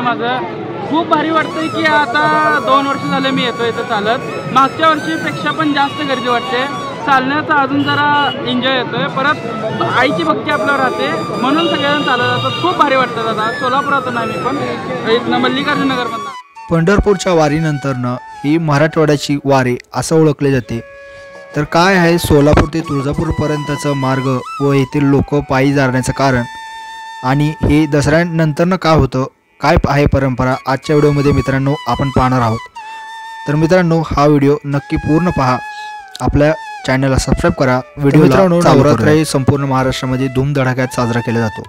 माझं खूप भारी वाटतंय की आता 2 वर्ष झाले मी येतो इथं चालत। मागच्या वर्षीपेक्षा पण जास्त गर्दी वाटते, चालण्याचा अजून जरा एन्जॉय येतोय। परत आईची भक्ती आपल्यावर राहते म्हणून सगळेजण चालत जातात। खूप भारी वाटतं दादा। सोलापुरातून आहे मी पण, इथनं मल्लिकार्जुन नगरमधनं। पंढरपूरच्या वारीनंतरनं ही मराठवाड्याची वारी असं ओळखले जाते। तर काय आहे सोलापूर ते तुळजापूरपर्यंतचा मार्ग व येथील लोक पायी जाण्याचं कारण आणि हे दसऱ्यानंतरनं का होतं, काय आहे परंपरा, आजच्या व्हिडिओमध्ये मित्रांनो आपण पाहणार आहोत। तर मित्रांनो हा व्हिडिओ नक्की पूर्ण पहा, आपल्या चॅनलला सबस्क्राईब करा। व्हिडिओ मित्रांनो नवरात्र हे संपूर्ण महाराष्ट्रामध्ये धूमधडाक्यात साजरा केला जातो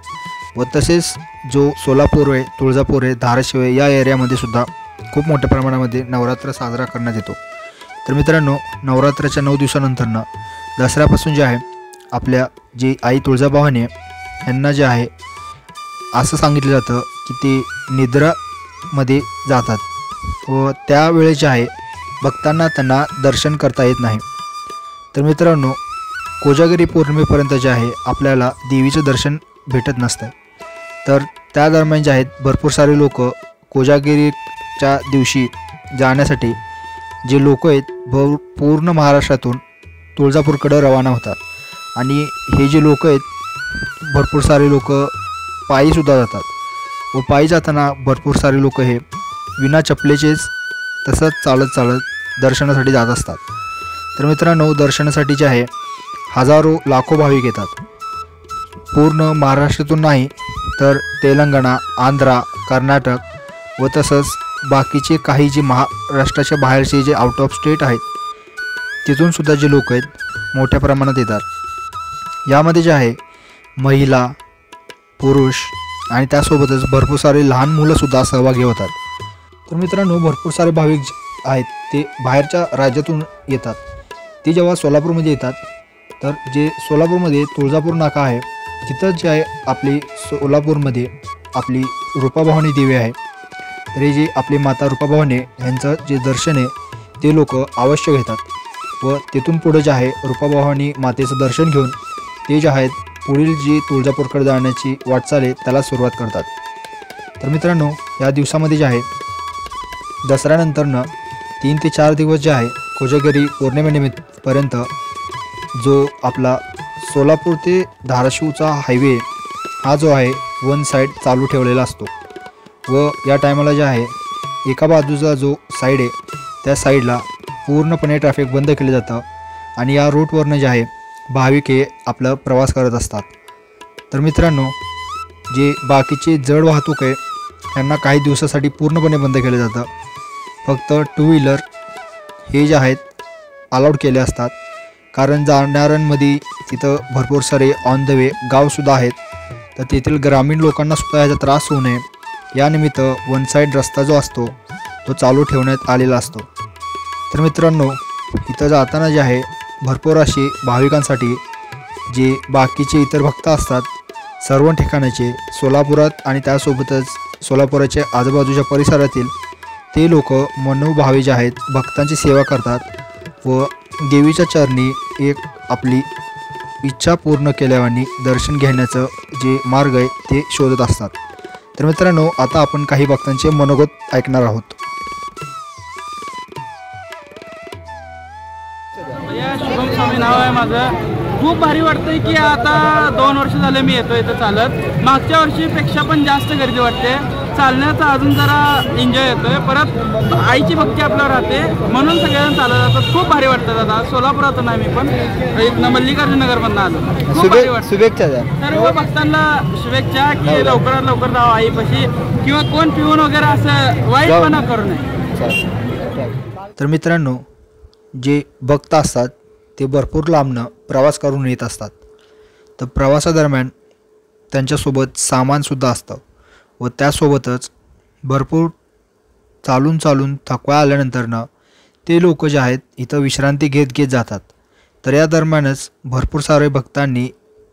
व तसेच जो सोलापूर आहे, तुळजापूर आहे, धाराशिव आहे या एरियामध्ये सुद्धा खूप मोठ्या प्रमाणामध्ये नवरात्र साजरा करण्यात येतो। तर मित्रांनो नवरात्राच्या 9 दिवसानंतरनं दसऱ्यापासून जे आहे आपल्या जी आई तुळजाभवानी यांना जे आहे असं सांगितलं जातं की ते निद्रामध्ये जातात व त्यावेळेस जे आहे भक्तांना त्यांना दर्शन करता येत नाही। तर मित्रांनो कोजागिरी पौर्णिमेपर्यंत जे आहे आपल्याला देवीचं दर्शन भेटत नसतं। तर त्या दरम्यान जे आहेत भरपूर सारे लोक कोजागिरीच्या दिवशी जाण्यासाठी जे लोक आहेत पूर्ण महाराष्ट्रातून तुळजापूरकडे रवाना होतात आणि हे जे लोक आहेत भरपूर सारे लोक पायीसुद्धा जातात व पायी जाताना भरपूर सारे लोक हे विना चपलेचेच तसंच चालत दर्शनासाठी जात असतात। तर मित्रांनो दर्शनासाठी जे आहे हजारो लाखो भाविक येतात, पूर्ण महाराष्ट्रातून नाही तर तेलंगणा, आंध्रा, कर्नाटक व तसंच बाकीचे काही जे महाराष्ट्राच्या बाहेरचे जे आउट ऑफ स्टेट आहेत तिथून सुद्धा जे लोक आहेत मोठ्या प्रमाणात येतात। यामध्ये जे आहे महिला, पुरुष आणि त्यासोबतच भरपूर सारे लहान मुलंसुद्धा सहभागी होतात। तर मित्रांनो भरपूर सारे भाविक आहेत ते बाहेरच्या राज्यातून येतात। ते जेव्हा सोलापूरमध्ये येतात तर जे सोलापूरमध्ये तुळजापूर नाका आहे तिथं जे आहे आपली सोलापूरमध्ये आपली रूपाभवानी देवी आहे। तर हे जे आपली माता रूपाभवानी यांचं जे दर्शन आहे ते लोक अवश्य घेतात व तिथून पुढे जे आहे रूपाभवानी मातेचं दर्शन घेऊन ते जे आहेत पुढील जी तुळजापूरकडे जाण्याची वाटचाल आहे त्याला सुरुवात करतात। तर मित्रांनो या दिवसामध्ये जे आहे दसऱ्यानंतरनं 3 ते 4 दिवस जे आहे कोजागिरी पौर्णिमेनिमित्तपर्यंत जो आपला सोलापूर ते धाराशिवचा हायवे हा जो आहे वन साईड चालू ठेवलेला असतो व या टायमाला जे आहे एका बाजूचा जो साईड आहे त्या साईडला पूर्णपणे ट्रॅफिक बंद केलं जातं आणि या रूटवरनं जे आहे भाविक हे आपलं प्रवास करत असतात। तर मित्रांनो जे बाकीचे जड वाहतूक आहे यांना काही दिवसासाठी पूर्णपणे बंद केलं जातं, फक्त 2 व्हीलर हे जे आहेत अलाउड केले असतात कारण जाणाऱ्यांमध्ये तिथं भरपूर सारे ऑन द वे गावसुद्धा आहेत। तर तेथील ग्रामीण लोकांनासुद्धा याचा त्रास होऊ नये यानिमित्त वन साईड रस्ता जो असतो तो चालू ठेवण्यात आलेला असतो। तर मित्रांनो इथं जाताना जे आहे भरपूर असे भाविकांसाठी जे बाकीचे इतर भक्त असतात सर्व ठिकाणाचे सोलापुरात आणि त्यासोबतच सोलापुराच्या आजूबाजूच्या परिसरातील ते लोक मनोभावे जे आहेत भक्तांची सेवा करतात व देवीच्या चरणी एक आपली इच्छा पूर्ण केल्यावानी दर्शन घेण्याचं जे मार्ग आहे ते शोधत असतात। तर मित्रांनो आता आपण काही भक्तांचे मनोगत ऐकणार आहोत। शुभम स्वामी नाव आहे माझं। खूप भारी वाटतंय की आता 2 वर्ष झाले मी येतो इथं चालत। मागच्या वर्षीपेक्षा पण जास्त गर्दी वाटते, चालण्याचा अजून जरा एन्जॉय येतोय। परत आईची भक्ती आपल्यावर राहते म्हणून सगळेजण चालत जातात। खूप भारी वाटतं दादा। सोलापुरातून आहे मी पण, इथनं मल्लिकार्जुन नगरमधनं आलो। खूप भारी वाटतं। शुभेच्छा सर्व भक्तांना शुभेच्छा की लवकरात लवकर जावं आईपाशी किंवा कोण पिऊन वगैरे असं वाईटपणा करू नये। तर मित्रांनो जे भक्त असतात ते भरपूर लांबनं प्रवास करून येत असतात। तर प्रवासादरम्यान त्यांच्यासोबत सामानसुद्धा असतं व त्यासोबतच भरपूर चालून थकवा आल्यानंतरनं ते लोक जे आहेत इथं विश्रांती घेत जातात। तर या दरम्यानच भरपूर सारे भक्तांनी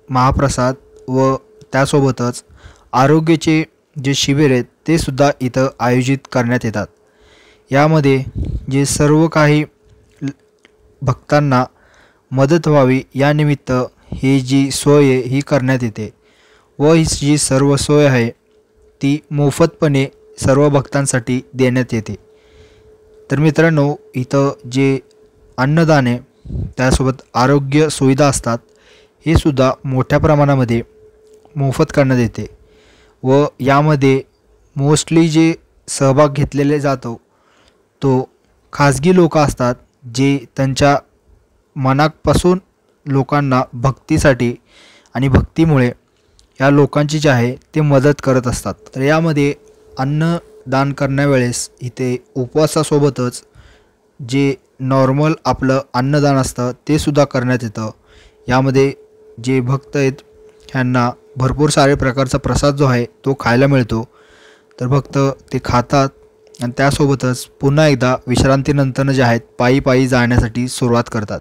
महाप्रसाद व त्यासोबतच आरोग्याचे जे शिबिर आहेत ते सुद्धा इथं आयोजित करण्यात येतात। यामध्ये जे सर्व काही भक्तांना मदत व्हावी यानिमित्त ही जी सोय ही करण्यात येते व ही जी सर्व सोय आहे ती मोफतपणे सर्व भक्तांसाठी देण्यात येते। तर मित्रांनो, इथं जे अन्नदान आहे त्यासोबत आरोग्य सुविधा असतात हे सुद्धा मोठ्या प्रमाणामध्ये मोफत करण्यात येते व यामध्ये मोस्टली जे सहभाग घेतलेले जातो तो खाजगी लोक असतात जे त्यांच्या मनापासून लोकांना भक्तीसाठी आणि भक्तीमुळे या लोकांची जी आहे ते मदत करत असतात। तर यामध्ये अन्नदान करण्यावेळेस इथे उपवासासोबतच जे नॉर्मल आपलं अन्नदान असतं ते सुद्धा करण्यात येतं। यामध्ये जे भक्त आहेत ह्यांना भरपूर सारे प्रकारचा प्रसाद जो आहे तो खायला मिळतो। तर भक्त ते खातात आणि त्यासोबतच पुन्हा एकदा विश्रांतीनंतर जे आहेत पायी पायी जाण्यासाठी सुरुवात करतात।